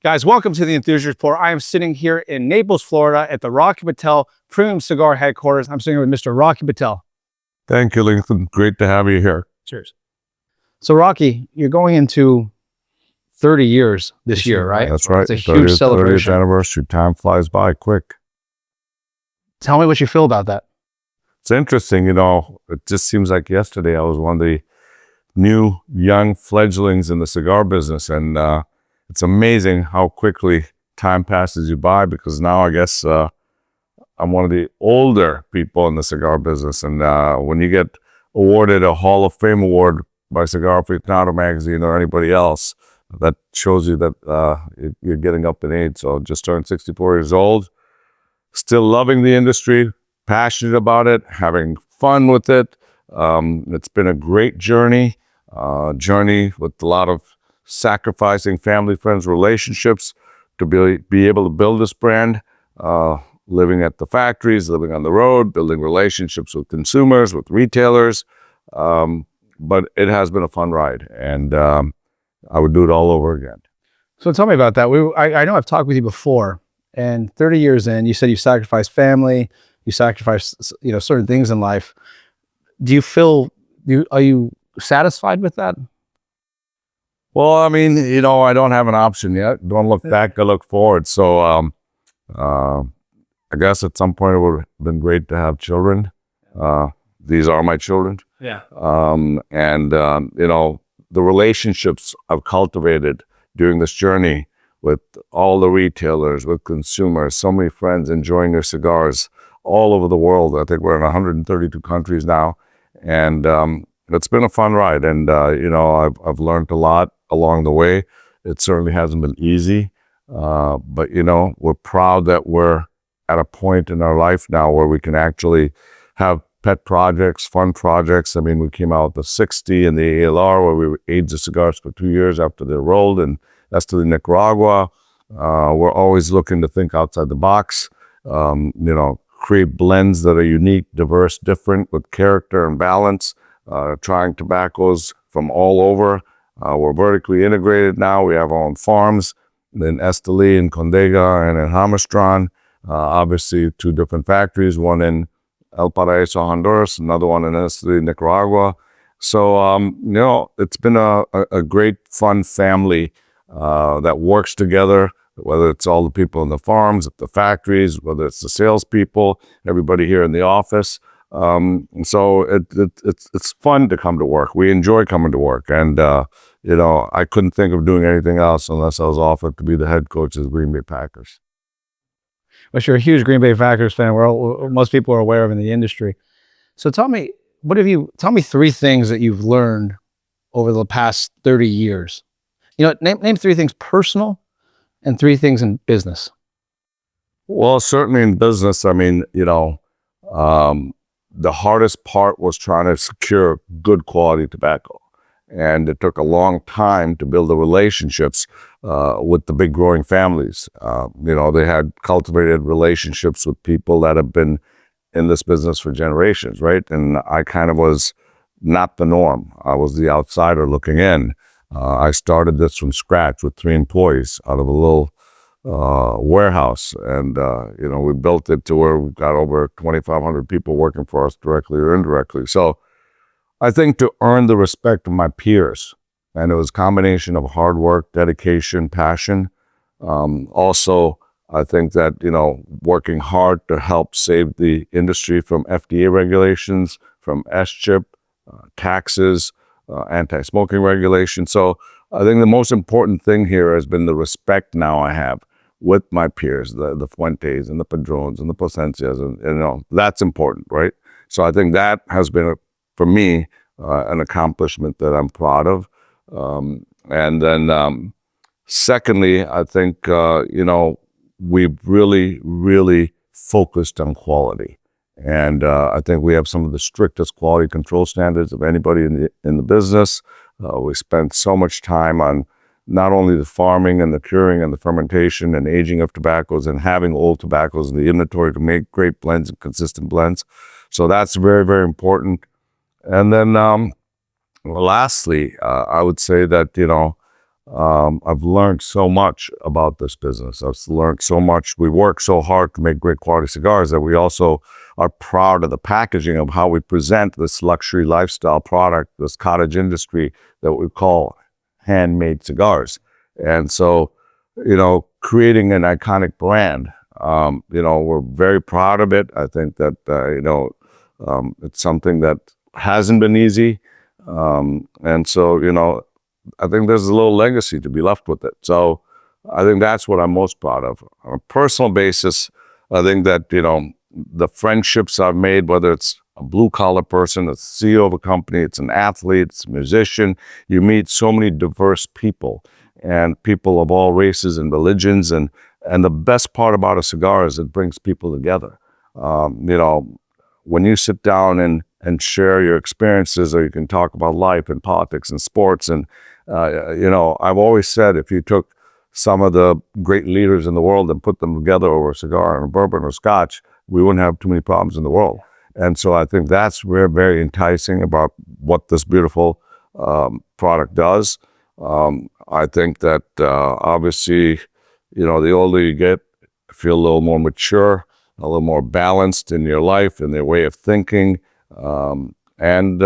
Guys, welcome to the Enthusiast Report. I am sitting here in Naples, Florida at the Rocky Patel Premium Cigar Headquarters. I'm sitting here with Mr. Rocky Patel. Thank you, Lincoln. Great to have you here. Cheers. So Rocky, you're going into 30 years this year, right? That's right. It's a huge celebration. 30th anniversary. Time flies by quick. Tell me what you feel about that. It's interesting, it just seems like yesterday I was one of the new young fledglings in the cigar business, and it's amazing how quickly time passes you by, because now I guess I'm one of the older people in the cigar business. And when you get awarded a Hall of Fame award by Cigar Aficionado magazine or anybody else, that shows you that you're getting up in age. So just turned 64 years old, still loving the industry, passionate about it, having fun with it. It's been a great journey with a lot of sacrificing family, friends, relationships to be able to build this brand, living at the factories, living on the road, building relationships with consumers, with retailers. But it has been a fun ride, and I would do it all over again. So tell me about that. I know I've talked with you before, and 30 years in, you said you sacrificed family, you sacrificed certain things in life. Do you feel, are you satisfied with that? Well, I mean, I don't have an option yet. Don't look back, I look forward. So I guess at some point it would have been great to have children. These are my children. Yeah. The relationships I've cultivated during this journey with all the retailers, with consumers, so many friends enjoying their cigars all over the world. I think we're in 132 countries now. And it's been a fun ride. And, I've learned a lot along the way. It certainly hasn't been easy. But, we're proud that we're at a point in our life now where we can actually have pet projects, fun projects. I mean, we came out with the 60 and the ALR, where we aged the cigars for 2 years after they're rolled, and that's to the Nicaragua. We're always looking to think outside the box, create blends that are unique, diverse, different, with character and balance, trying tobaccos from all over. We're vertically integrated now. We have our own farms in Esteli, in Condega, and in Hamastron. Obviously, 2 different factories, one in El Paraíso, Honduras, another one in Esteli, Nicaragua. So, it's been a great, fun family that works together, whether it's all the people in the farms, at the factories, whether it's the salespeople, everybody here in the office. So it's fun to come to work. We enjoy coming to work. And, I couldn't think of doing anything else unless I was offered to be the head coach of the Green Bay Packers. Well, you're a huge Green Bay Packers fan. Most people are aware of in the industry. So tell me 3 things that you've learned over the past 30 years. Name 3 things personal and 3 things in business. Well, certainly in business, I mean, the hardest part was trying to secure good quality tobacco. And it took a long time to build the relationships with the big growing families. They had cultivated relationships with people that have been in this business for generations, right? And I kind of was not the norm. I was the outsider looking in. I started this from scratch with 3 employees out of a little warehouse. And, we built it to where we've got over 2,500 people working for us directly or indirectly. So I think to earn the respect of my peers, and it was a combination of hard work, dedication, passion. Also, I think that, working hard to help save the industry from FDA regulations, from SCHIP, taxes, anti-smoking regulations. So I think the most important thing here has been the respect now I have with my peers, the Fuentes and the Padrones and the Plasencias, and that's important, right? So I think that has been, for me, an accomplishment that I'm proud of. And then secondly, I think, we've really, really focused on quality. And I think we have some of the strictest quality control standards of anybody in the business. We spent so much time on not only the farming and the curing and the fermentation and aging of tobaccos and having old tobaccos in the inventory to make great blends and consistent blends. So that's very, very important. And then lastly, I would say that, I've learned so much about this business. I've learned so much. We work so hard to make great quality cigars that we also are proud of the packaging of how we present this luxury lifestyle product, this cottage industry that we call handmade cigars. And so, creating an iconic brand, we're very proud of it. I think that, it's something that hasn't been easy. And so, I think there's a little legacy to be left with it. So I think that's what I'm most proud of. On a personal basis, I think that, the friendships I've made, whether it's a blue collar person, a CEO of a company, it's an athlete, it's a musician, you meet so many diverse people and people of all races and religions. And the best part about a cigar is it brings people together. When you sit down and share your experiences, or you can talk about life and politics and sports. And, I've always said, if you took some of the great leaders in the world and put them together over a cigar and a bourbon or scotch, we wouldn't have too many problems in the world. And so I think that's very enticing about what this beautiful product does. I think that obviously, the older you get, you feel a little more mature, a little more balanced in your life and their way of thinking. And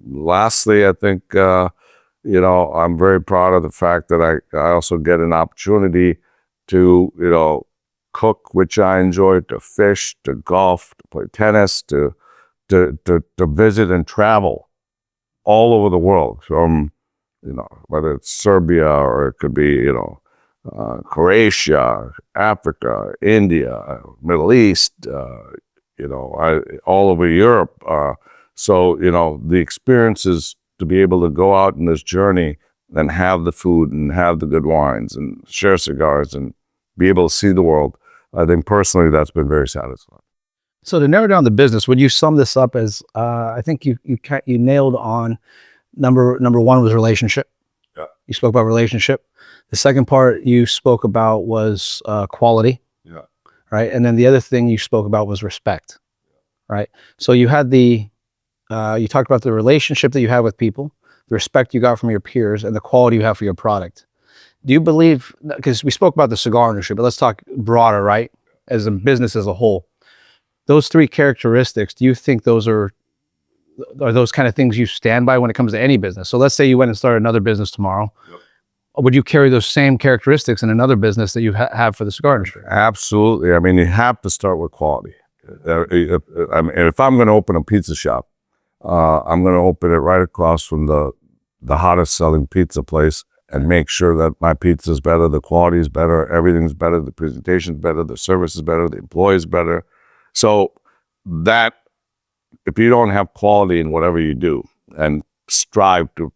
lastly, I think, I'm very proud of the fact that I also get an opportunity to, cook, which I enjoy, to fish, to golf, to play tennis, to visit and travel all over the world, from, whether it's Serbia or it could be, Croatia, Africa, India, Middle East, all over Europe. So, the experiences to be able to go out in this journey and have the food and have the good wines and share cigars and be able to see the world, I think personally that's been very satisfying. So to narrow down the business, would you sum this up as I think you nailed on number one was relationship. Yeah. You spoke about relationship. The second part you spoke about was quality. Yeah. Right, and then the other thing you spoke about was respect. Right, so you had you talked about the relationship that you have with people, the respect you got from your peers, and the quality you have for your product. Do you believe, because we spoke about the cigar industry, but let's talk broader, right? As a business as a whole, those three characteristics, do you think those are those kind of things you stand by when it comes to any business? So let's say you went and started another business tomorrow. Yep. Would you carry those same characteristics in another business that you have for the cigar industry? Absolutely. I mean, you have to start with quality. If I'm going to open a pizza shop, I'm going to open it right across from the hottest selling pizza place and make sure that my pizza is better, the quality is better, everything's better, the presentation is better, the service is better, the employee is better. So that, if you don't have quality in whatever you do and strive to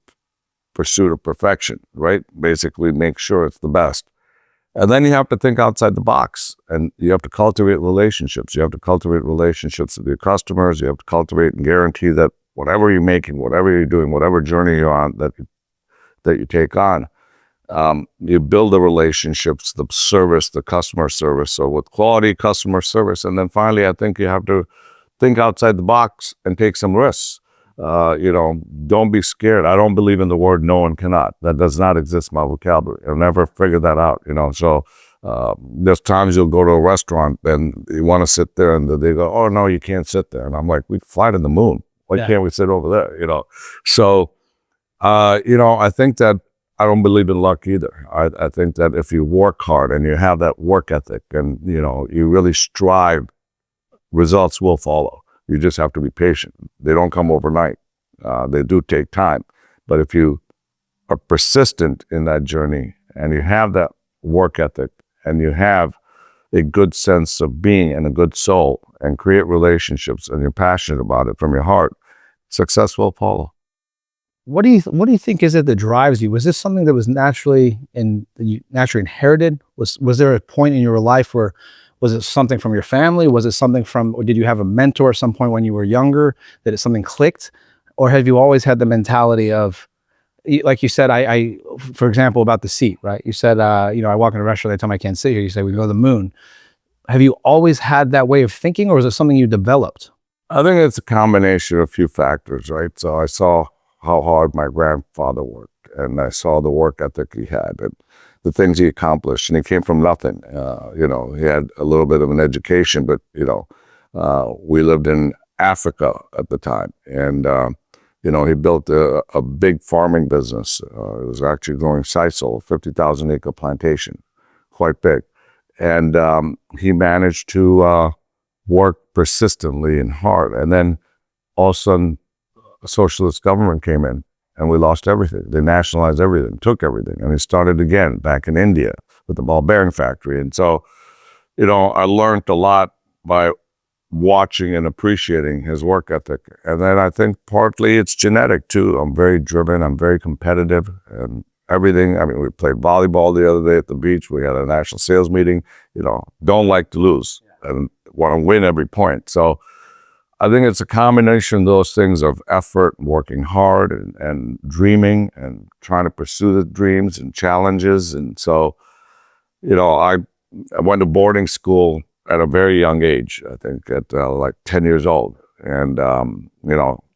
pursue to perfection, right? Basically make sure it's the best. And then you have to think outside the box, and you have to cultivate relationships. You have to cultivate relationships with your customers. You have to cultivate and guarantee that whatever you're making, whatever you're doing, whatever journey you're on, that you take on, you build the relationships, the service, the customer service. So with quality customer service, and then finally, I think you have to think outside the box and take some risks. Don't be scared. I don't believe in the word no one cannot. That does not exist in my vocabulary. I'll never figure that out, So there's times you'll go to a restaurant and you want to sit there and they go, oh, no, you can't sit there. And I'm like, we fly to the moon. Why can't we sit over there, So, I think that I don't believe in luck either. I think that if you work hard and you have that work ethic and, you really strive, results will follow. You just have to be patient. They don't come overnight. They do take time. But if you are persistent in that journey and you have that work ethic and you have a good sense of being and a good soul and create relationships and you're passionate about it from your heart, success will follow. What do you think is it that drives you? Was this something that was naturally inherited? Was there a point in your life where, was it something from your family? Was it something or did you have a mentor at some point when you were younger that something clicked? Or have you always had the mentality of, like you said, for example, about the seat, right? You said, I walk in a restaurant, they tell me I can't sit here. You say, we go to the moon. Have you always had that way of thinking, or is it something you developed? I think it's a combination of a few factors, right? So I saw how hard my grandfather worked. and I saw the work ethic he had and the things he accomplished. And he came from nothing. He had a little bit of an education, but we lived in Africa at the time, and he built a big farming business. It was actually growing sisal, 50,000 acre plantation, quite big. And he managed to work persistently and hard. And then all of a sudden, a socialist government came in and we lost everything. They nationalized everything, took everything. And he started again back in India with the ball bearing factory. And so, I learned a lot by watching and appreciating his work ethic. And then I think partly it's genetic too. I'm very driven. I'm very competitive and everything. I mean, we played volleyball the other day at the beach. We had a national sales meeting, don't like to lose and want to win every point. So I think it's a combination of those things of effort, working hard and dreaming and trying to pursue the dreams and challenges. And so, I went to boarding school at a very young age, I think at like 10 years old, and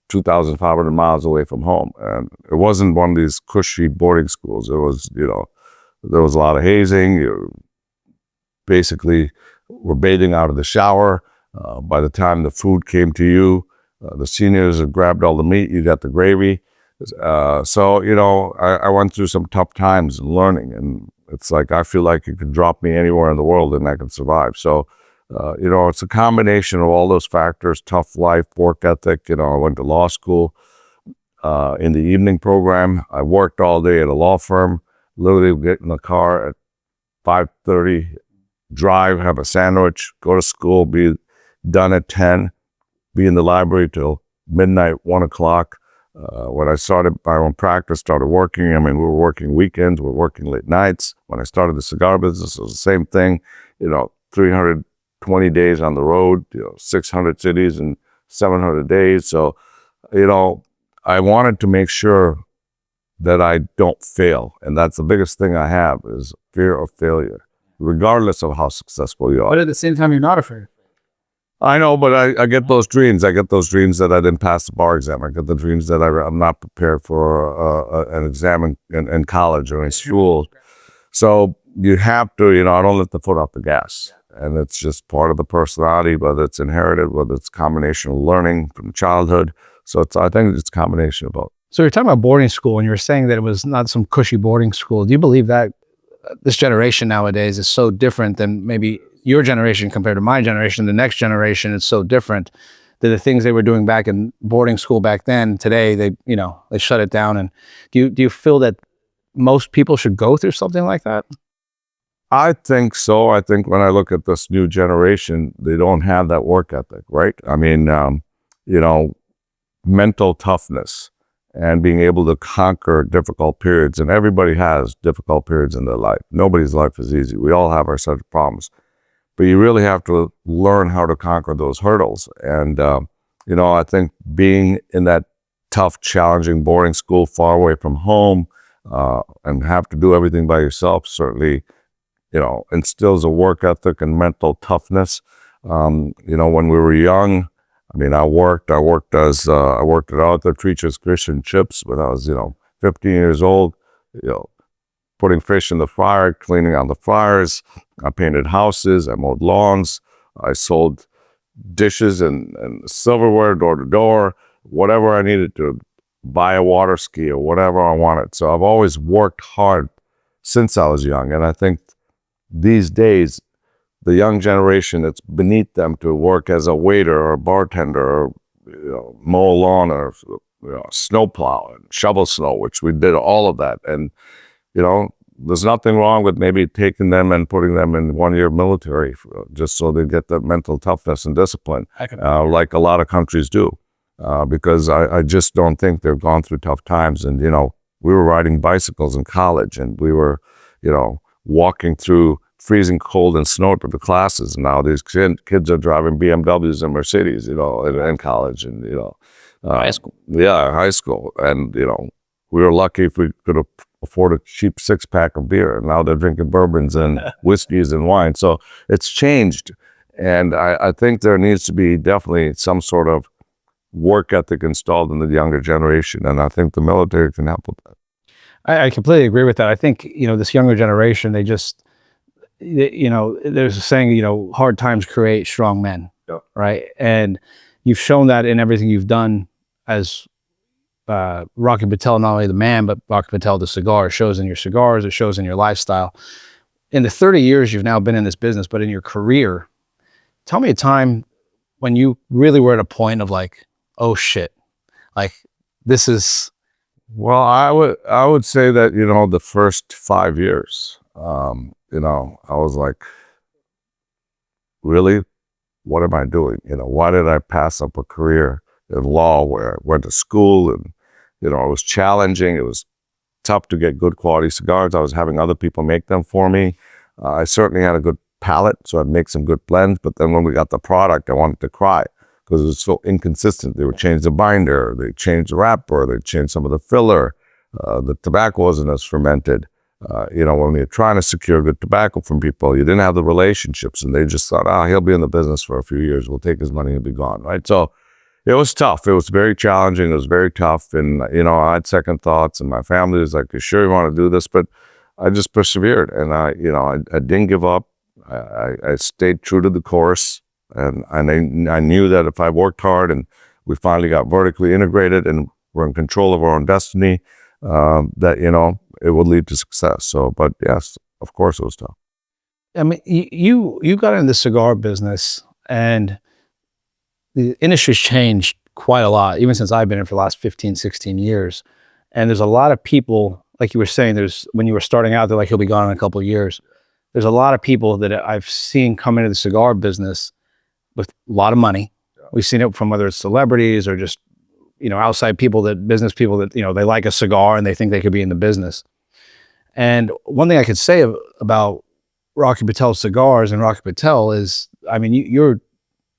2,500 miles away from home. And it wasn't one of these cushy boarding schools. It was, there was a lot of hazing. You basically were bathing out of the shower. By the time the food came to you, the seniors had grabbed all the meat, you got the gravy. I went through some tough times in learning, and it's like, I feel like you could drop me anywhere in the world and I can survive. So, it's a combination of all those factors: tough life, work ethic. I went to law school in the evening program. I worked all day at a law firm, literally would get in the car at 5:30, drive, have a sandwich, go to school, be done at 10, be in the library till midnight, 1 o'clock. When I started my own practice, started working, we were working weekends, we were working late nights. When I started the cigar business, it was the same thing, 320 days on the road, 600 cities in 700 days. So, I wanted to make sure that I don't fail. And that's the biggest thing I have, is fear of failure, regardless of how successful you are. But at the same time, you're not afraid. I know, but I get those dreams. I get those dreams that I didn't pass the bar exam. I get the dreams that I'm not prepared for an exam in college or in school. So you have to, I don't let the foot off the gas. And it's just part of the personality, whether it's inherited, whether it's a combination of learning from childhood. So I think it's a combination of both. So you're talking about boarding school, and you were saying that it was not some cushy boarding school. Do you believe that this generation nowadays is so different than maybe your generation compared to my generation? The next generation is so different that the things they were doing back in boarding school back then, today they shut it down. And do you feel that most people should go through something like that? I think so. I think when I look at this new generation, they don't have that work ethic, right? Mental toughness and being able to conquer difficult periods. And everybody has difficult periods in their life. Nobody's life is easy. We all have our set of problems. But you really have to learn how to conquer those hurdles. And, I think being in that tough, challenging boarding school far away from home and have to do everything by yourself certainly, instills a work ethic and mental toughness. When we were young, I worked at Arthur Treacher's Christian Chips when I was, 15 years old, putting fish in the fire, cleaning out the fires. I painted houses, I mowed lawns, I sold dishes and silverware door to door, whatever I needed to buy a water ski or whatever I wanted. So I've always worked hard since I was young. And I think these days, the young generation, it's beneath them to work as a waiter or a bartender or mow a lawn or snowplow and shovel snow, which we did all of that. And there's nothing wrong with maybe taking them and putting them in 1-year military just so they get that mental toughness and discipline, like a lot of countries do, because I just don't think they've gone through tough times. And, we were riding bicycles in college, and we were, walking through freezing cold and snow to the classes. And now these kids are driving BMWs and Mercedes, in college and, high school. Yeah, high school. And, we were lucky if we could afford a cheap 6-pack of beer. And now they're drinking bourbons and whiskeys and wine. So it's changed. And I think there needs to be definitely some sort of work ethic installed in the younger generation. And I think the military can help with that. I completely agree with that. I think, this younger generation, there's a saying, hard times create strong men, Yep. right? And you've shown that in everything you've done as Rocky Patel, not only the man, but Rocky Patel, the cigar. It shows in your cigars, it shows in your lifestyle. In the 30 years you've now been in this business, but in your career, tell me a time when you really were at a point of like, oh shit, like this is, Well, I would say that, the first 5 years, I was like, really, what am I doing? Why did I pass up a career in law where I went to school and, it was challenging. It was tough to get good quality cigars. I was having other people make them for me. I certainly had a good palate, so I'd make some good blends. But then when we got the product, I wanted to cry because it was so inconsistent. They would change the binder, they change the wrapper, they change some of the filler. The tobacco wasn't as fermented. When you're trying to secure good tobacco from people, you didn't have the relationships, and they just thought, he'll be in the business for a few years. We'll take his money and be gone, right? So it was tough. It was very challenging. It was very tough. And, I had second thoughts, and my family was like, you sure you want to do this? But I just persevered, and I didn't give up. I stayed true to the course, and I knew that if I worked hard and we finally got vertically integrated and we're in control of our own destiny, that, it would lead to success. So, but yes, of course it was tough. I mean, you got into the cigar business, and the industry's changed quite a lot, even since I've been in for the last 15, 16 years. And there's a lot of people, like you were saying, when you were starting out, they're like, he'll be gone in a couple of years. There's a lot of people that I've seen come into the cigar business with a lot of money. We've seen it from whether it's celebrities or just, outside people, business people that, they like a cigar and they think they could be in the business. And one thing I could say about Rocky Patel cigars and Rocky Patel is, I mean, you're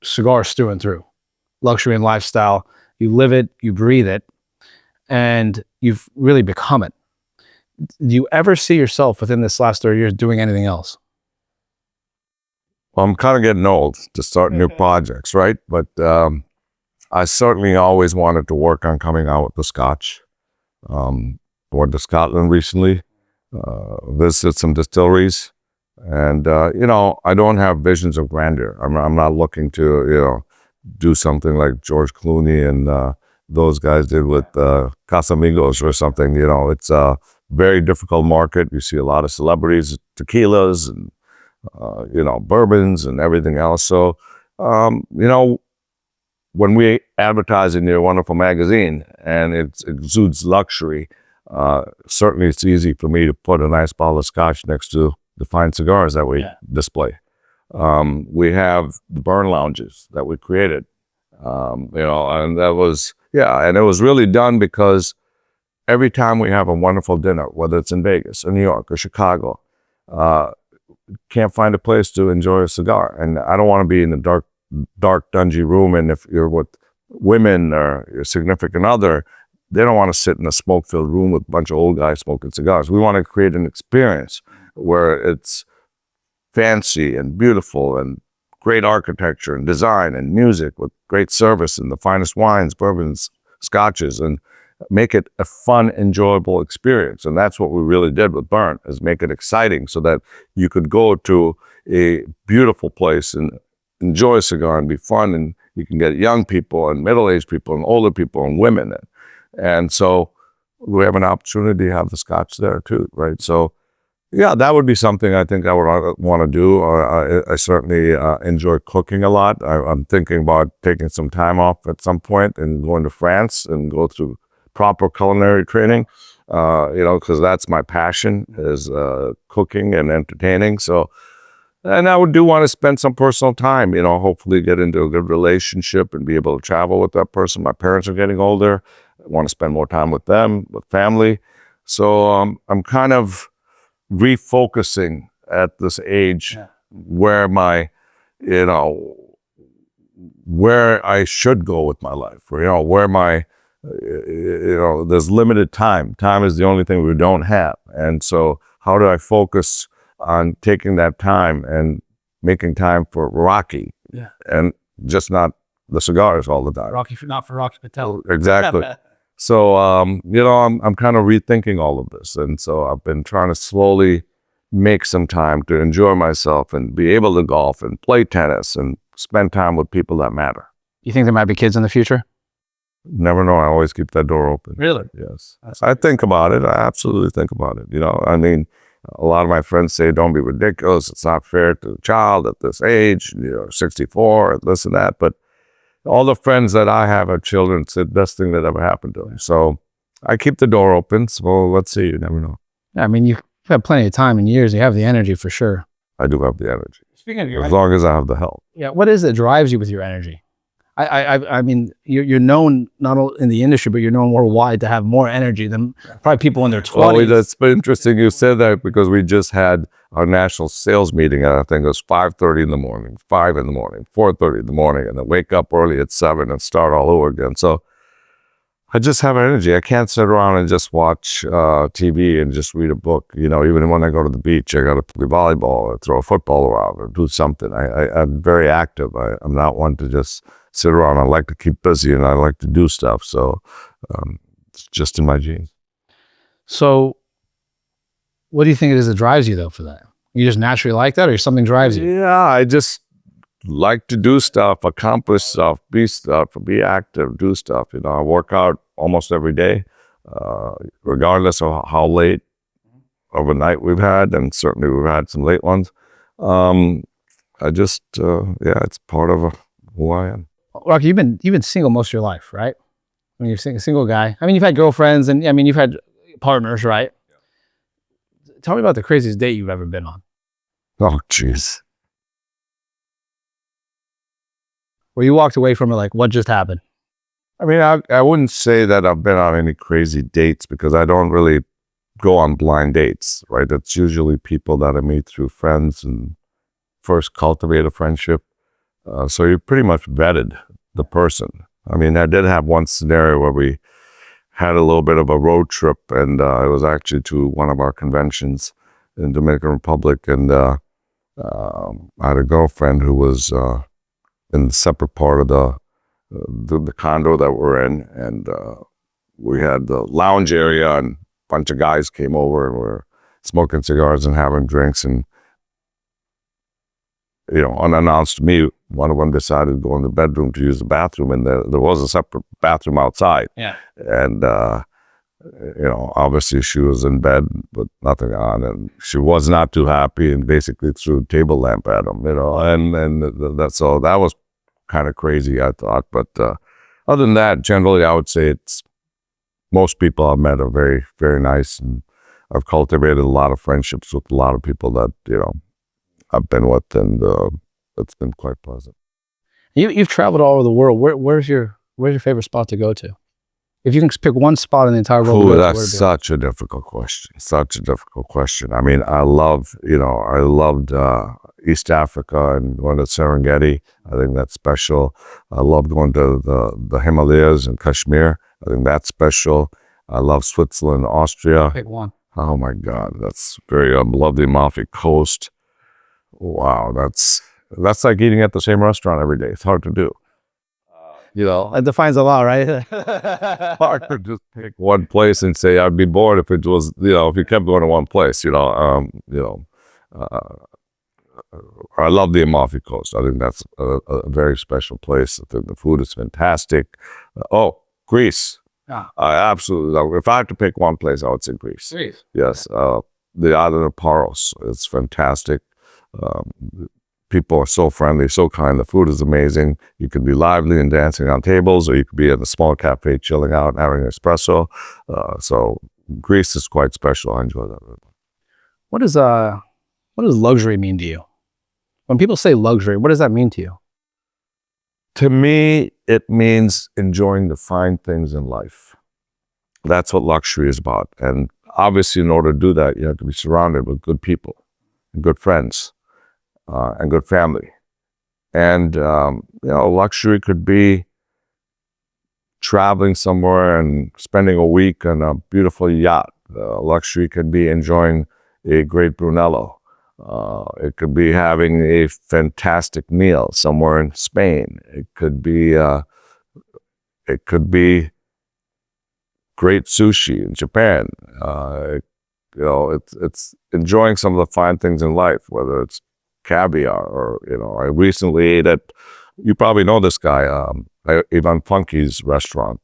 cigars through and through. Luxury and lifestyle. You live it, you breathe it, and you've really become it. Do you ever see yourself within this last 30 years doing anything else? Well, I'm kind of getting old to start new projects, right? But I certainly always wanted to work on coming out with the Scotch. Went to Scotland recently, visited some distilleries, and I don't have visions of grandeur. I'm not looking to do something like George Clooney and those guys did with Casamigos or something. It's a very difficult market. You see a lot of celebrities, tequilas, and bourbons and everything else. So when we advertise in your wonderful magazine and it exudes luxury, certainly it's easy for me to put a nice bottle of Scotch next to the fine cigars that we display. We have the burn lounges that we created, and that was, and it was really done because every time we have a wonderful dinner, whether it's in Vegas or New York or Chicago, can't find a place to enjoy a cigar. And I don't want to be in the dark, dungy room. And if you're with women or your significant other, they don't want to sit in a smoke-filled room with a bunch of old guys smoking cigars. We want to create an experience where it's fancy and beautiful and great architecture and design and music with great service and the finest wines, bourbons, scotches, and make it a fun, enjoyable experience. And that's what we really did with Burn, is make it exciting so that you could go to a beautiful place and enjoy a cigar and be fun, and you can get young people and middle-aged people and older people and women. And so we have an opportunity to have the Scotch there too, right? So yeah, that would be something I think I would want to do. I certainly enjoy cooking a lot. I'm thinking about taking some time off at some point and going to France and go through proper culinary training, because that's my passion, is cooking and entertaining. So, and I do want to spend some personal time, hopefully get into a good relationship and be able to travel with that person. My parents are getting older. I want to spend more time with them, with family. So I'm kind of refocusing at this age where where I should go with my life, or, where there's limited time. Time is the only thing we don't have. And so how do I focus on taking that time and making time for Rocky and just not the cigars all the time? Not for Rocky Patel. Exactly. So, I'm kind of rethinking all of this. And so I've been trying to slowly make some time to enjoy myself and be able to golf and play tennis and spend time with people that matter. You think there might be kids in the future? Never know. I always keep that door open. Really? Yes. I think about it. I absolutely think about it. I mean, a lot of my friends say, don't be ridiculous. It's not fair to the child at this age, 64, this and that. But all the friends that I have are children. It's the best thing that ever happened to them. So I keep the door open. So let's see. You never know. Yeah, I mean, you've had plenty of time and years. You have the energy for sure. I do have the energy. Speaking of your as long as I have the help. Yeah, what is it that drives you with your energy? I mean, you're known not only in the industry, but you're known worldwide to have more energy than probably people in their 20s. Well, that's been interesting you said that, because we just had our national sales meeting, and I think it was 5:30 in the morning, 5 in the morning, 4:30 in the morning, and then wake up early at 7 and start all over again. So I just have energy. I can't sit around and just watch TV and just read a book. Even when I go to the beach, I got to play volleyball or throw a football around or do something. I'm very active. I'm not one to just sit around. I like to keep busy and I like to do stuff. So it's just in my genes. So what do you think it is that drives you though for that? You just naturally like that, or something drives you? Yeah, I just like to do stuff, accomplish stuff, be active, do stuff. I work out almost every day, regardless of how late of a night we've had, and certainly we've had some late ones. I just, it's part of who I am. Rocky, you've been single most of your life, right? I mean, you're a single guy. I mean, you've had girlfriends, and I mean, you've had partners, right? Yeah. Tell me about the craziest date you've ever been on. Oh, jeez. Where you walked away from it like, what just happened? I mean, I wouldn't say that I've been on any crazy dates, because I don't really go on blind dates, right? It's usually people that I meet through friends and first cultivate a friendship. So you pretty much vetted the person. I mean, I did have one scenario where we had a little bit of a road trip, and it was actually to one of our conventions in Dominican Republic. And I had a girlfriend who was in a separate part of the condo that we're in, and we had the lounge area, and a bunch of guys came over and were smoking cigars and having drinks, and unannounced to me, one of them decided to go in the bedroom to use the bathroom, and there was a separate bathroom outside. Yeah. And obviously she was in bed with nothing on, and she was not too happy, and basically threw a table lamp at him, so that was kind of crazy, I thought. But other than that, generally, I would say most people I've met are very, very nice, and I've cultivated a lot of friendships with a lot of people that, I've been with, and it's been quite pleasant. You've traveled all over the world. Where's your favorite spot to go to? If you can pick one spot in the entire world. Oh, that's such a difficult question. Such a difficult question. I mean, I loved East Africa and going to Serengeti. I think that's special. I loved going to the Himalayas and Kashmir. I think that's special. I love Switzerland, Austria. Pick one. Oh my God, that's very. I love the Amalfi Coast. Wow, that's like eating at the same restaurant every day. It's hard to do. It defines a lot, right? Hard to just pick one place and say I'd be bored if it was, if you kept going to one place. I love the Amalfi Coast. I think that's a very special place. I think the food is fantastic. Greece. Ah. I absolutely love. If I had to pick one place, I would say Greece. Greece. Yes, the island of Paros. It's fantastic. People are so friendly, so kind. The food is amazing. You can be lively and dancing on tables, or you could be in a small cafe chilling out and having an espresso. So Greece is quite special. I enjoy that very much. What does luxury mean to you? When people say luxury, what does that mean to you? To me, it means enjoying the fine things in life. That's what luxury is about. And obviously, in order to do that, you have to be surrounded with good people and good friends. And good family. And, luxury could be traveling somewhere and spending a week on a beautiful yacht. Luxury could be enjoying a great Brunello. It could be having a fantastic meal somewhere in Spain. It could be great sushi in Japan. You know, it's enjoying some of the fine things in life, whether it's caviar or, you know, I recently ate at, you probably know this guy, Ivan Funky's restaurant.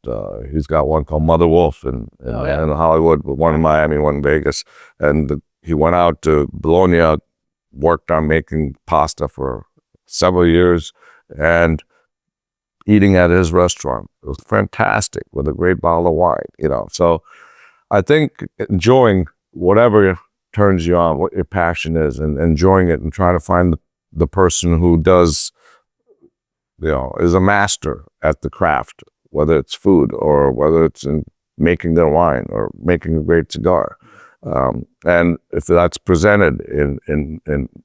He's got one called Mother Wolf in Hollywood, one in Miami, one in Vegas. And he went out to Bologna, worked on making pasta for several years, and eating at his restaurant. It was fantastic with a great bottle of wine, you know. So I think enjoying whatever turns you on, what your passion is, and enjoying it and trying to find the person who does, you know, is a master at the craft, whether it's food or whether it's in making their wine or making a great cigar. And if that's presented in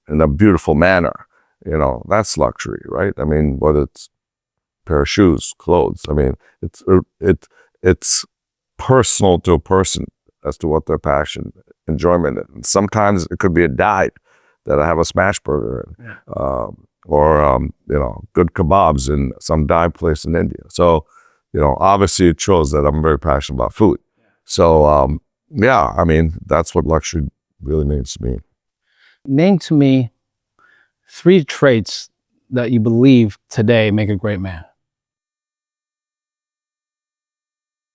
a beautiful manner, you know, that's luxury, right? I mean, whether it's a pair of shoes, clothes, I mean, it's personal to a person as to what their passion, enjoyment is. And sometimes it could be a diet that I have a smash burger in, or you know, good kebabs in some dive place in India. So, you know, obviously it shows that I'm very passionate about food. So, yeah, I mean, that's what luxury really means to me. Name to me 3 traits that you believe today make a great man.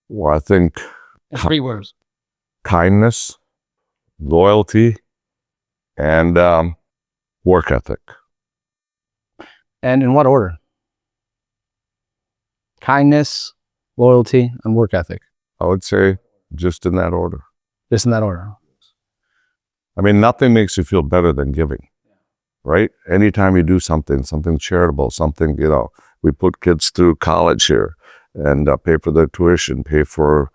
Well, I think In 3 words. kindness, loyalty, and work ethic. And in what order? Kindness, loyalty, and work ethic. I would say just in that order. Just in that order. I mean, nothing makes you feel better than giving, right? Anytime you do something charitable, something, you know, we put kids through college here and pay for their tuition, pay for,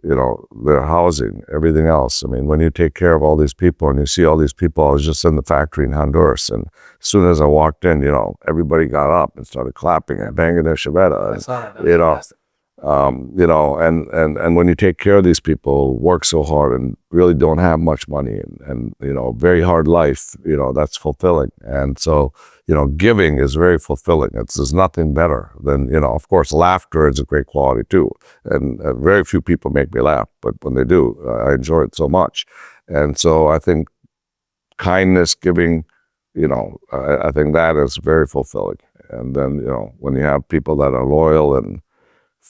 you know, their housing, everything else. I mean, when you take care of all these people and you see all these people, I was just in the factory in Honduras, and as soon as I walked in, you know, everybody got up and started clapping and banging their shabeta. You know, you know, and when you take care of these people, work so hard and really don't have much money and you know, very hard life, you know, that's fulfilling. And so, you know, giving is very fulfilling. There's nothing better than, you know, of course, laughter is a great quality too. And very few people make me laugh, but when they do, I enjoy it so much. And so I think kindness, giving, you know, I think that is very fulfilling. And then, you know, when you have people that are loyal and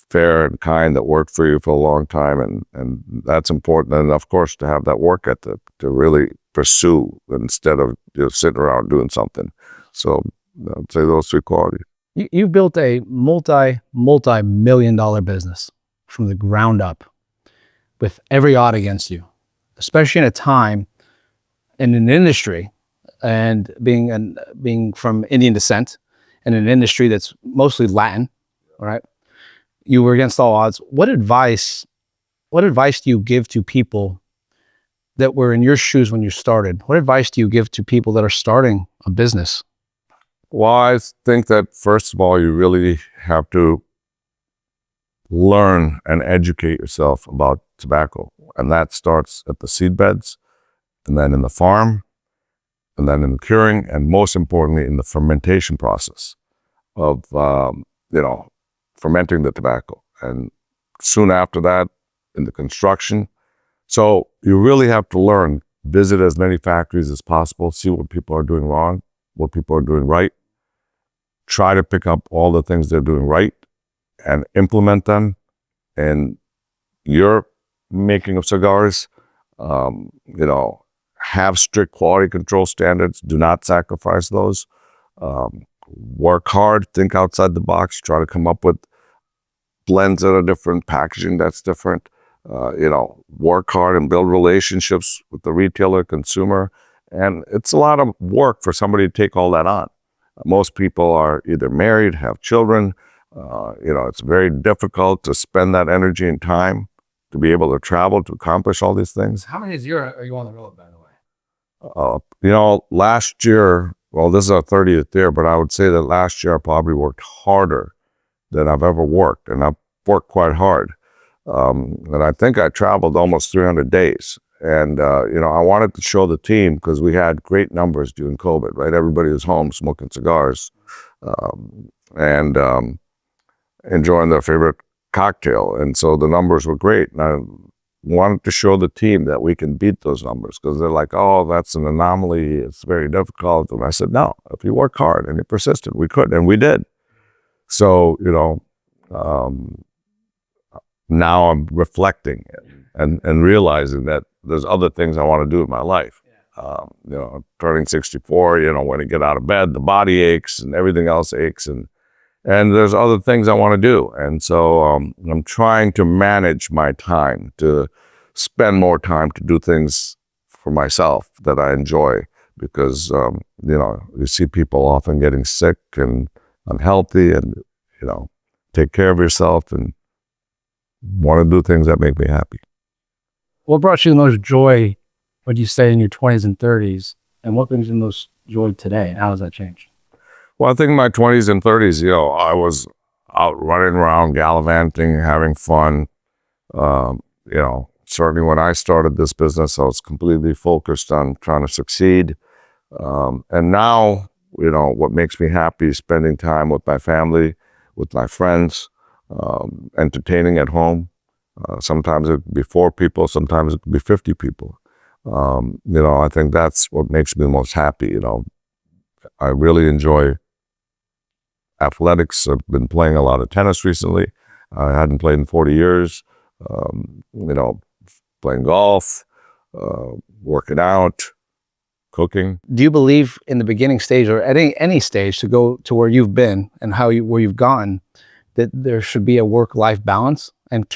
fair and kind that work for you for a long time, and that's important. And of course, to have that work ethic to really pursue instead of just sitting around doing something. So I'd say those 3 qualities. You built a multi-million-dollar business from the ground up with every odd against you, especially in a time in an industry, and being from Indian descent in an industry that's mostly Latin, all right? You were against all odds. What advice do you give to people that were in your shoes when you started? What advice do you give to people that are starting a business? Well, I think that first of all, you really have to learn and educate yourself about tobacco. And that starts at the seed beds, and then in the farm, and then in the curing, and most importantly, in the fermentation process of, you know, fermenting the tobacco. And soon after that, in the construction. So you really have to learn, visit as many factories as possible, see what people are doing wrong, what people are doing right. Try to pick up all the things they're doing right and implement them in your making of cigars. You know, have strict quality control standards. Do not sacrifice those. Work hard, think outside the box, try to come up with blends that are different, packaging that's different. You know, work hard and build relationships with the retailer, consumer. And it's a lot of work for somebody to take all that on. Most people are either married, have children. You know, it's very difficult to spend that energy and time to be able to travel to accomplish all these things. How many years are you on the road, by the way? You know, last year, well, this is our 30th year, but I would say that last year I probably worked harder than I've ever worked, and I've worked quite hard. And I think I traveled almost 300 days. And, you know, I wanted to show the team, because we had great numbers during COVID, right? Everybody was home smoking cigars and enjoying their favorite cocktail. And so the numbers were great. And I wanted to show the team that we can beat those numbers, because they're like, oh, that's an anomaly. It's very difficult. And I said, no, if you work hard and you persisted, we could, and we did. So, now I'm reflecting and realizing that there's other things I want to do in my life. Turning 64, when you get out of bed, the body aches and everything else aches. And there's other things I want to do. And so I'm trying to manage my time to spend more time to do things for myself that I enjoy, because, you see people often getting sick and unhealthy, and, take care of yourself and want to do things that make me happy. What brought you the most joy, would you say, in your 20s and 30s? And what brings you the most joy today? And how has that changed? Well, I think in my 20s and 30s, I was out running around, gallivanting, having fun. Certainly when I started this business, I was completely focused on trying to succeed. And now, what makes me happy is spending time with my family, with my friends, entertaining at home. Sometimes it could be 4 people, sometimes it could be 50 people. I think that's what makes me the most happy. I really enjoy athletics. I've been playing a lot of tennis recently. I hadn't played in 40 years. Playing golf, working out, cooking. Do you believe in the beginning stage, or at any stage, to go to where you've been and where you've gone, that there should be a work-life balance,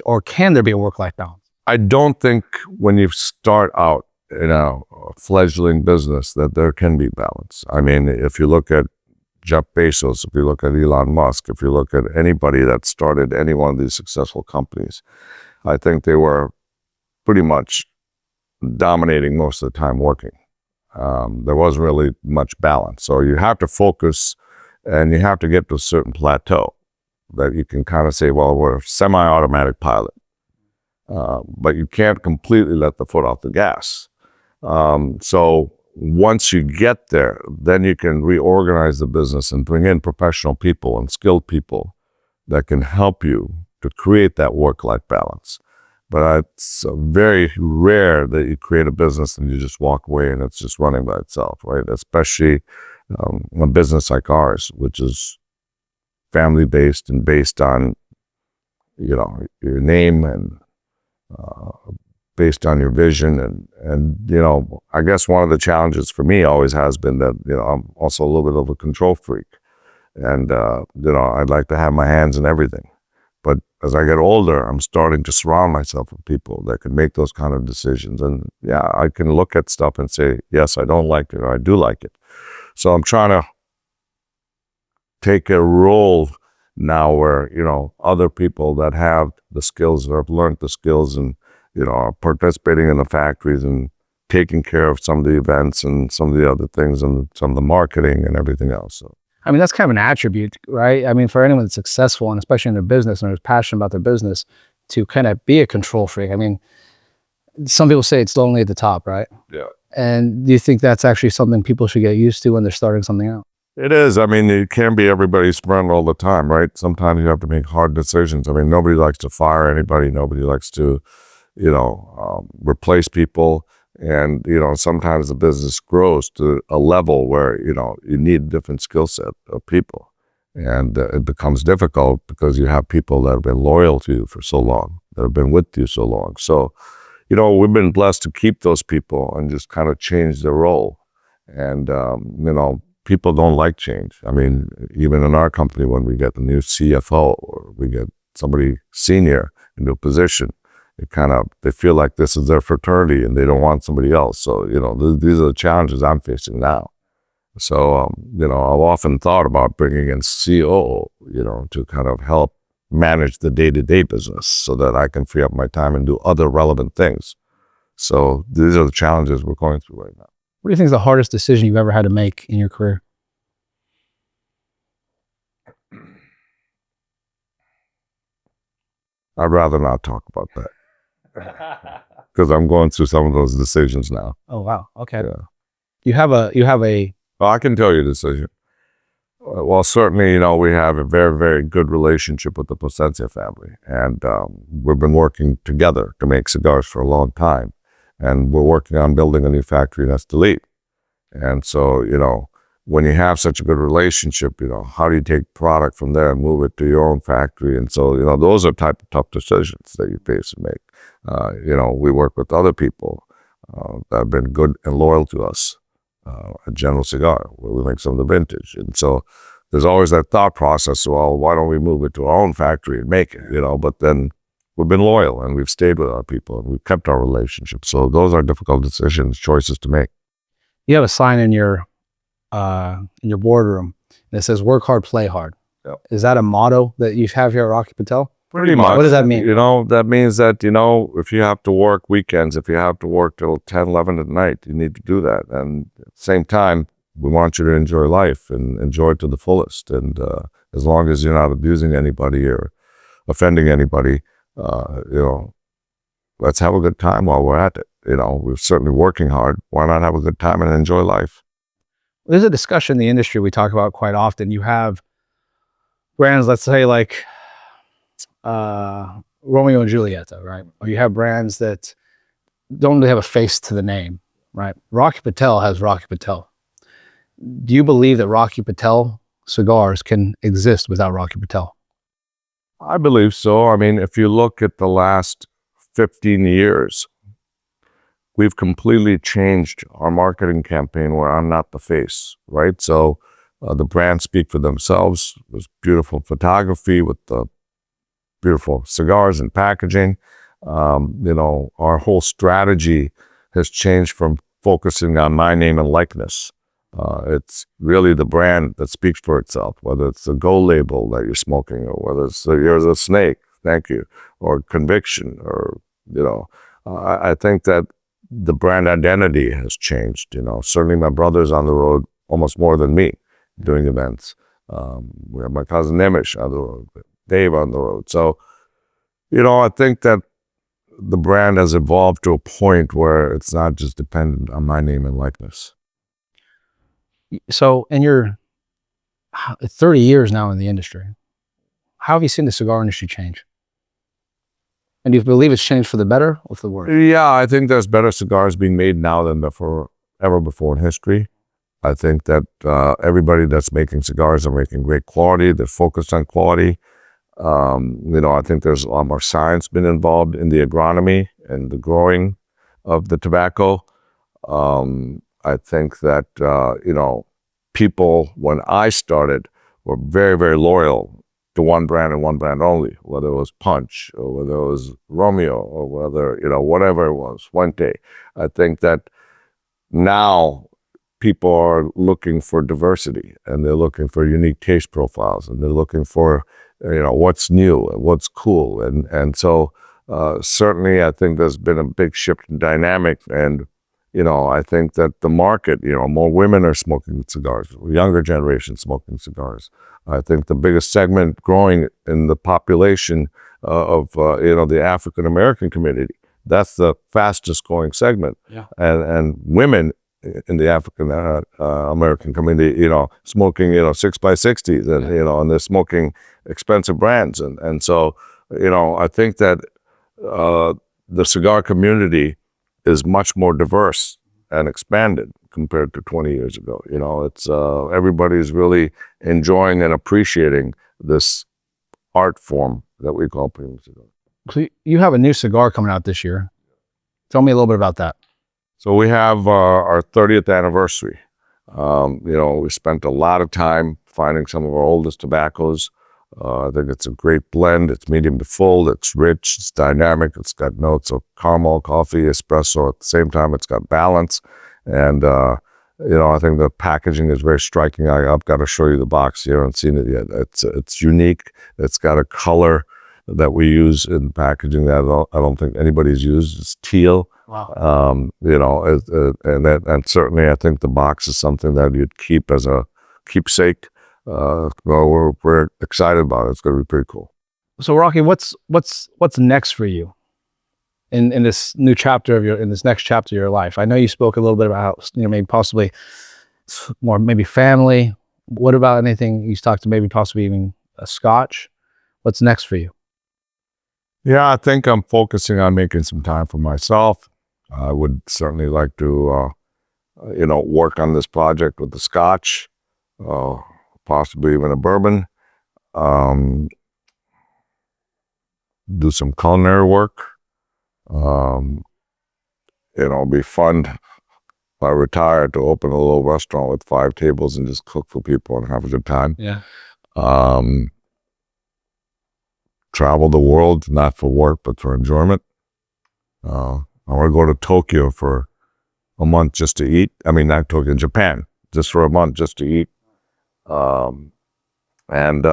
or can there be a work-life balance? I don't think when you start out in a fledgling business that there can be balance. I mean, if you look at Jeff Bezos, if you look at Elon Musk, if you look at anybody that started any one of these successful companies, I think they were pretty much dominating most of the time working. There wasn't really much balance. So you have to focus, and you have to get to a certain plateau that you can kind of say, well, we're a semi-automatic pilot. But you can't completely let the foot off the gas. So once you get there, then you can reorganize the business and bring in professional people and skilled people that can help you to create that work-life balance. But it's very rare that you create a business and you just walk away and it's just running by itself, right? Especially a business like ours, which is family-based and based on, your name and based on your vision. And I guess one of the challenges for me always has been that, I'm also a little bit of a control freak. And, I'd like to have my hands in everything. But as I get older, I'm starting to surround myself with people that can make those kind of decisions. And yeah, I can look at stuff and say, yes, I don't like it, or I do like it. So I'm trying to take a role now where, other people that have the skills, or have learned the skills, and, are participating in the factories and taking care of some of the events and some of the other things and some of the marketing and everything else. So. I mean, that's kind of an attribute, right? I mean, for anyone that's successful, and especially in their business, and is passionate about their business, to kind of be a control freak. I mean, some people say it's lonely at the top, right? Yeah. And do you think that's actually something people should get used to when they're starting something out? It is. I mean, it can't be everybody's friend all the time, right? Sometimes you have to make hard decisions. I mean, nobody likes to fire anybody. Nobody likes to, replace people. And, sometimes the business grows to a level where, you need a different skill set of people. And it becomes difficult because you have people that have been loyal to you for so long, that have been with you so long. So, we've been blessed to keep those people and just kind of change their role. And, people don't like change. I mean, even in our company, when we get the new CFO, or we get somebody senior into a position, they feel like this is their fraternity and they don't want somebody else. So, these are the challenges I'm facing now. So, I've often thought about bringing in COO, to kind of help manage the day-to-day business so that I can free up my time and do other relevant things. So these are the challenges we're going through right now. What do you think is the hardest decision you've ever had to make in your career? I'd rather not talk about that because I'm going through some of those decisions now. Oh, wow. Okay. Yeah. You have a, Well, I can tell you a decision. Well, certainly, we have a very, very good relationship with the Placencia family, and we've been working together to make cigars for a long time, and we're working on building a new factory in Estelí. And so, when you have such a good relationship, how do you take product from there and move it to your own factory? And so, those are type of tough decisions that you face to make. We work with other people that have been good and loyal to us at General Cigar, where we make some of the vintage. And so there's always that thought process, well, why don't we move it to our own factory and make it, but then we've been loyal and we've stayed with our people and we've kept our relationship. So those are difficult decisions, choices to make. You have a sign in your boardroom that says "Work hard, play hard." Yep. Is that a motto that you have here at Rocky Patel? Pretty much. What does that mean? That means that, if you have to work weekends, if you have to work till 10, 11 at night, you need to do that. And at the same time, we want you to enjoy life and enjoy it to the fullest. And as long as you're not abusing anybody or offending anybody, let's have a good time while we're at it. We're certainly working hard. Why not have a good time and enjoy life? There's a discussion in the industry we talk about quite often. You have brands, let's say like Romeo and Juliet, right? Or you have brands that don't really have a face to the name, right? Rocky Patel has Rocky Patel. Do you believe that Rocky Patel cigars can exist without Rocky Patel? I believe so. I mean, if you look at the last 15 years, we've completely changed our marketing campaign where I'm not the face, right? So the brands speak for themselves. There's beautiful photography with the beautiful cigars and packaging. Our whole strategy has changed from focusing on my name and likeness. It's really the brand that speaks for itself, whether it's the Go label that you're smoking or whether it's You're the Snake, thank you, or Conviction, or, I think that the brand identity has changed. Certainly my brother's on the road almost more than me doing events. We have my cousin Nimish on the road, Dave on the road. So, I think that the brand has evolved to a point where it's not just dependent on my name and likeness. So, in your 30 years now in the industry, how have you seen the cigar industry change? And do you believe it's changed for the better or for the worse? Yeah, I think there's better cigars being made now than ever before in history. I think that everybody that's making cigars are making great quality. They're focused on quality. I think there's a lot more science been involved in the agronomy and the growing of the tobacco. I think that, people, when I started, were very, very loyal to one brand and one brand only, whether it was Punch or whether it was Romeo or whether, whatever it was, Fuente. I think that now people are looking for diversity and they're looking for unique taste profiles and they're looking for, what's new and what's cool. And so certainly I think there's been a big shift in dynamic. And, I think that the market, more women are smoking cigars, younger generation smoking cigars. I think the biggest segment growing in the population of, the African-American community, that's the fastest growing segment. Yeah. And women in the African American community, smoking, 6x60s and, and they're smoking expensive brands. And so, I think that the cigar community is much more diverse and expanded compared to 20 years ago. It's everybody's really enjoying and appreciating this art form that we call premium cigar. So you have a new cigar coming out this year. Tell me a little bit about that. So we have our 30th anniversary. We spent a lot of time finding some of our oldest tobaccos. I think it's a great blend. It's medium to full. It's rich. It's dynamic. It's got notes of caramel, coffee, espresso. At the same time, it's got balance. And, I think the packaging is very striking. I've got to show you the box here. I haven't seen it yet. It's unique. It's got a color that we use in packaging that I don't think anybody's used. It's teal. Wow. And certainly I think the box is something that you'd keep as a keepsake. We're excited about it. It's going to be pretty cool. So Rocky, what's next for you in this new chapter in this next chapter of your life? I know you spoke a little bit about how, maybe possibly more maybe family, What about anything you talked to, maybe possibly even a scotch? What's next for you? Yeah, I think I'm focusing on making some time for myself. I would certainly like to, work on this project with the scotch, uh, possibly even a bourbon. Um, do some culinary work. Um, it'd be fun if I retire to open a little restaurant with 5 tables and just cook for people and have a good time. Yeah. Um, travel the world, not for work, but for enjoyment. I want to go to Tokyo for a month just to eat. I mean, not Tokyo, Japan, just for a month just to eat. Um, and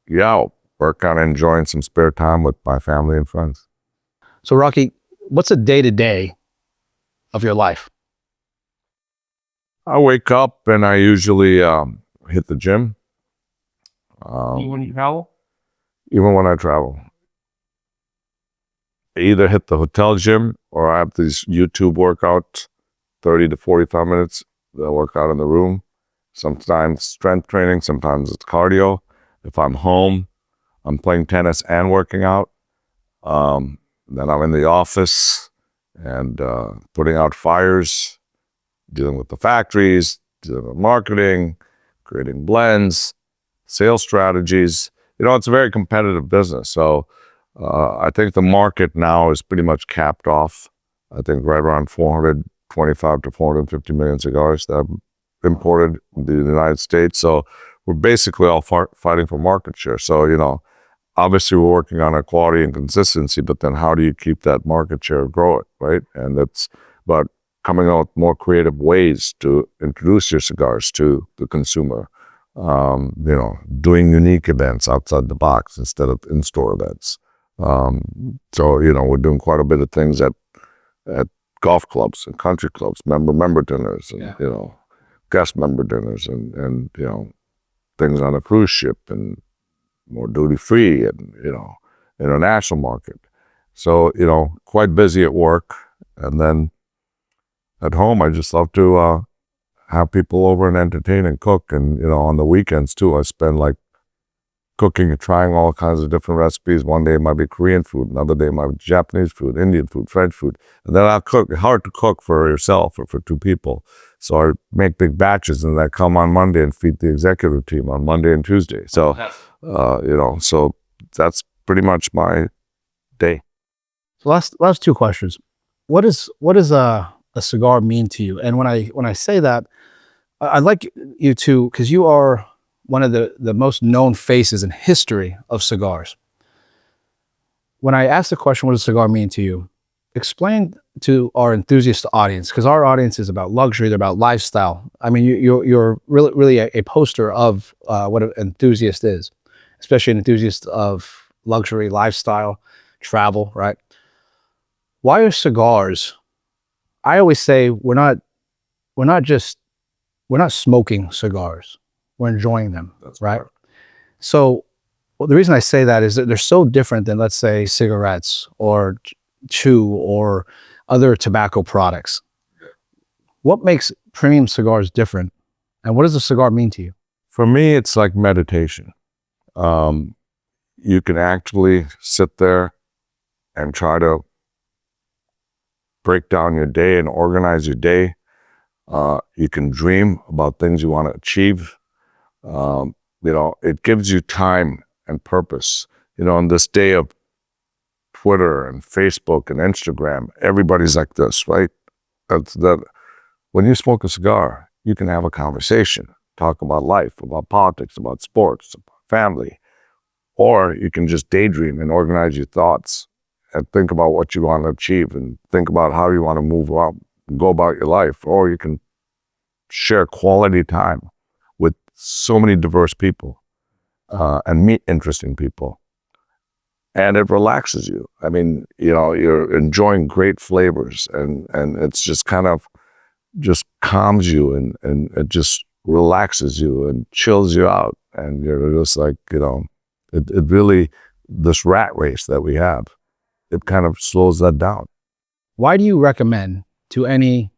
yeah, work on enjoying some spare time with my family and friends. So Rocky, what's a day-to-day of your life? I wake up and I usually hit the gym. When you travel? Even when I travel. I either hit the hotel gym or I have these YouTube workouts, 30 to 45 minutes. They'll work out in the room. Sometimes strength training, sometimes it's cardio. If I'm home, I'm playing tennis and working out. Then I'm in the office and putting out fires, dealing with the factories, dealing with marketing, creating blends, sales strategies. It's a very competitive business. So I think the market now is pretty much capped off. I think right around 425 to 450 million cigars that are imported in the United States. So we're basically all fighting for market share. So, obviously we're working on our quality and consistency, but then how do you keep that market share growing, right? And that's about coming out with more creative ways to introduce your cigars to the consumer. Doing unique events outside the box instead of in-store events. So, we're doing quite a bit of things at golf clubs and country clubs, member dinners, and guest member dinners, and things on a cruise ship, and more duty free, and international market. So quite busy at work, and then at home I just love to have people over and entertain and cook, and on the weekends too I spend like cooking and trying all kinds of different recipes. One day it might be Korean food, another day it might be Japanese food, Indian food, French food. And then I'll cook. Hard to cook for yourself or for 2 people. So I make big batches and I come on Monday and feed the executive team on Monday and Tuesday. So, so that's pretty much my day. So last 2 questions. What does a cigar mean to you? And when I say that, I'd like you to, because you are one of the most known faces in history of cigars. When I ask the question, what does a cigar mean to you? Explain to our enthusiast audience, because our audience is about luxury, they're about lifestyle. I mean, you're really a poster of what an enthusiast is, especially an enthusiast of luxury, lifestyle, travel, right? Why are cigars? I always say we're not smoking cigars. We're enjoying them, That's right? correct. So the reason I say that is that they're so different than, let's say, cigarettes or chew or other tobacco products. What makes premium cigars different? And what does a cigar mean to you? For me, it's like meditation. You can actually sit there and try to break down your day and organize your day. You can dream about things you want to achieve. It gives you time and purpose. On this day of Twitter and Facebook and Instagram, everybody's like this, right? That when you smoke a cigar, you can have a conversation, talk about life, about politics, about sports, about family, or you can just daydream and organize your thoughts and think about what you want to achieve and think about how you want to move on, go about your life, or you can share quality time with so many diverse people and meet interesting people. And it relaxes you. I mean, you're enjoying great flavors, and it's just kind of just calms you, and it just relaxes you and chills you out. And you're just like, it really, this rat race that we have, it kind of slows that down. Why do you recommend to any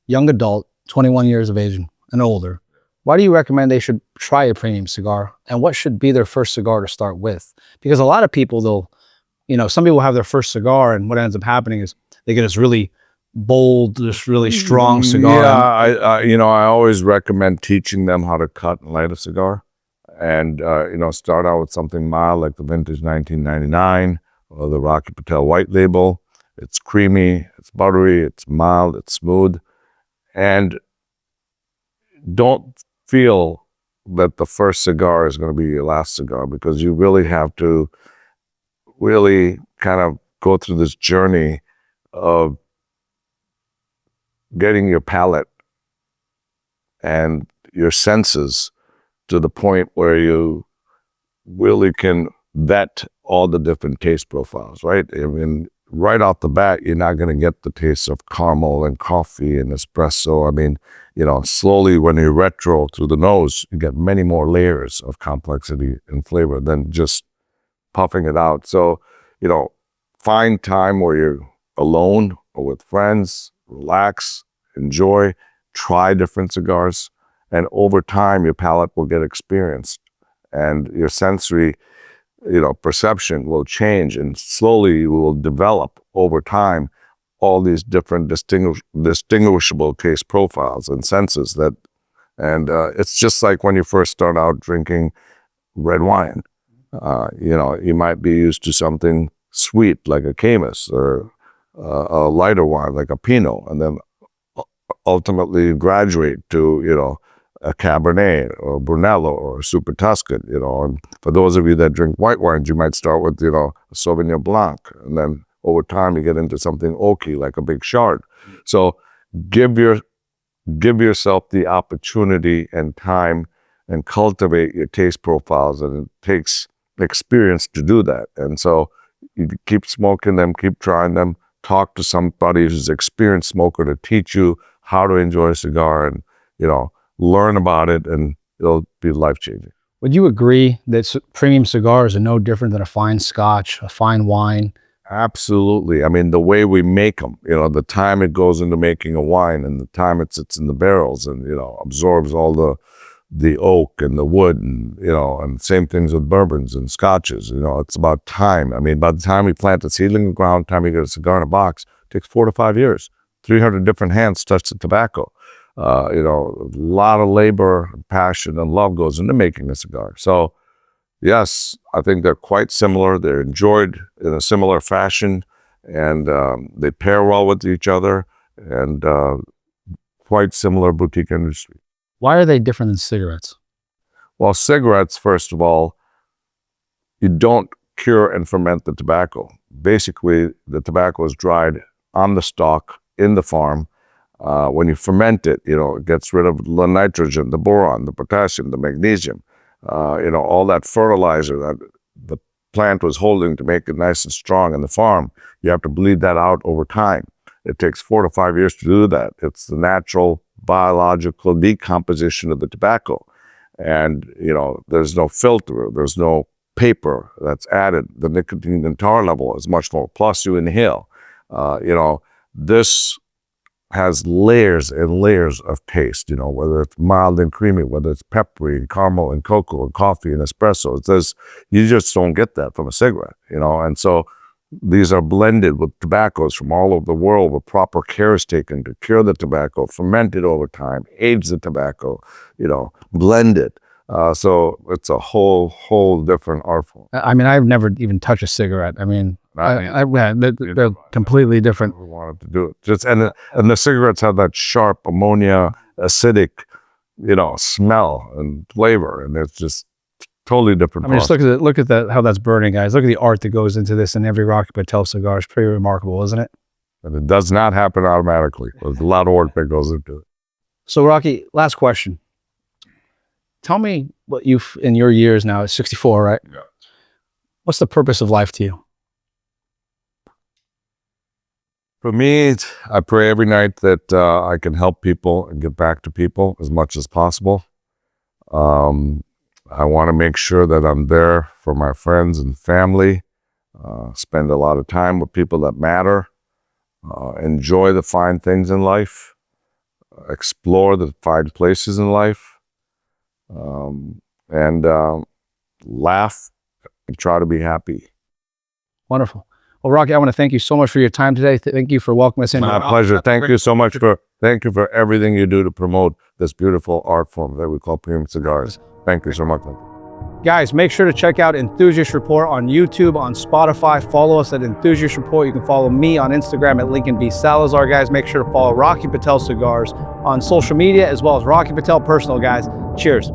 young adult, 21 years of age and older, why do you recommend they should try a premium cigar? And what should be their first cigar to start with? Because a lot of people, some people have their first cigar, and what ends up happening is they get this really bold, this really strong cigar. Yeah, I always recommend teaching them how to cut and light a cigar, and start out with something mild like the vintage 1999 or the Rocky Patel White Label. It's creamy, it's buttery, it's mild, it's smooth, and don't feel that the first cigar is going to be your last cigar, because you really have to really kind of go through this journey of getting your palate and your senses to the point where you really can vet all the different taste profiles, right? I mean, right off the bat, you're not going to get the taste of caramel and coffee and espresso. I mean, slowly when you retro through the nose, you get many more layers of complexity and flavor than just puffing it out. So, find time where you're alone or with friends, relax, enjoy, try different cigars, and over time, your palate will get experienced and your sensory, perception will change, and slowly you will develop over time all these different distinguishable taste profiles and senses and it's just like when you first start out drinking red wine. You might be used to something sweet like a Camus, or a lighter wine like a Pinot, and then ultimately graduate to, a Cabernet or a Brunello or a Super Tuscan, and for those of you that drink white wines, you might start with, a Sauvignon Blanc, and then over time you get into something oaky like a Big Chard. So give yourself the opportunity and time and cultivate your taste profiles, and it takes experience to do that. And so you keep smoking them, keep trying them, talk to somebody who's an experienced smoker to teach you how to enjoy a cigar, and learn about it, and it'll be life-changing. Would you agree that premium cigars are no different than a fine scotch, a fine wine? Absolutely. I mean, the way we make them, the time it goes into making a wine, and the time it sits in the barrels and, absorbs all the oak and the wood, and, and same things with bourbons and scotches. It's about time. I mean, by the time we plant a seedling in the ground, time you get a cigar in a box, it takes 4 to 5 years. 300 different hands touch the tobacco. A lot of labor, passion, and love goes into making a cigar. So, yes, I think they're quite similar. They're enjoyed in a similar fashion, and they pair well with each other, and quite similar boutique industry. Why are they different than cigarettes? Well, cigarettes, first of all, you don't cure and ferment the tobacco. Basically, the tobacco is dried on the stalk in the farm. When you ferment it, it gets rid of the nitrogen, the boron, the potassium, the magnesium, all that fertilizer that the plant was holding to make it nice and strong in the farm. You have to bleed that out over time. It takes 4 to 5 years to do that. It's the natural biological decomposition of the tobacco. And, there's no filter, there's no paper that's added. The nicotine and tar level is much more, plus you inhale. This has layers and layers of taste, whether it's mild and creamy, whether it's peppery and caramel and cocoa and coffee and espresso. You just don't get that from a cigarette, and so these are blended with tobaccos from all over the world, with proper care is taken to cure the tobacco, ferment it over time, age the tobacco, blend it. So it's a whole different art form. I mean, I've never even touched a cigarette. I mean, they're completely different. We wanted to do it. And the cigarettes have that sharp ammonia, acidic, smell and flavor, and it's just totally different. I mean, just look at that, how that's burning, guys. Look at the art that goes into this, and every Rocky Patel cigar is pretty remarkable, isn't it? And it does not happen automatically. There's a lot of work that goes into it. So, Rocky, last question. Tell me what in your years now, it's 64, right? Yeah. What's the purpose of life to you? For me, I pray every night that I can help people and get back to people as much as possible. I want to make sure that I'm there for my friends and family, spend a lot of time with people that matter, enjoy the fine things in life, explore the fine places in life, and laugh and try to be happy. Wonderful. Well, Rocky, I want to thank you so much for your time today. Thank you for welcoming us in. My pleasure. Thank you so much thank you for everything you do to promote this beautiful art form that we call premium cigars. Thank you so much. Guys, make sure to check out Enthusiast Report on YouTube, on Spotify. Follow us at Enthusiast Report. You can follow me on Instagram at Lincoln B. Salazar, guys. Make sure to follow Rocky Patel Cigars on social media, as well as Rocky Patel Personal, guys. Cheers.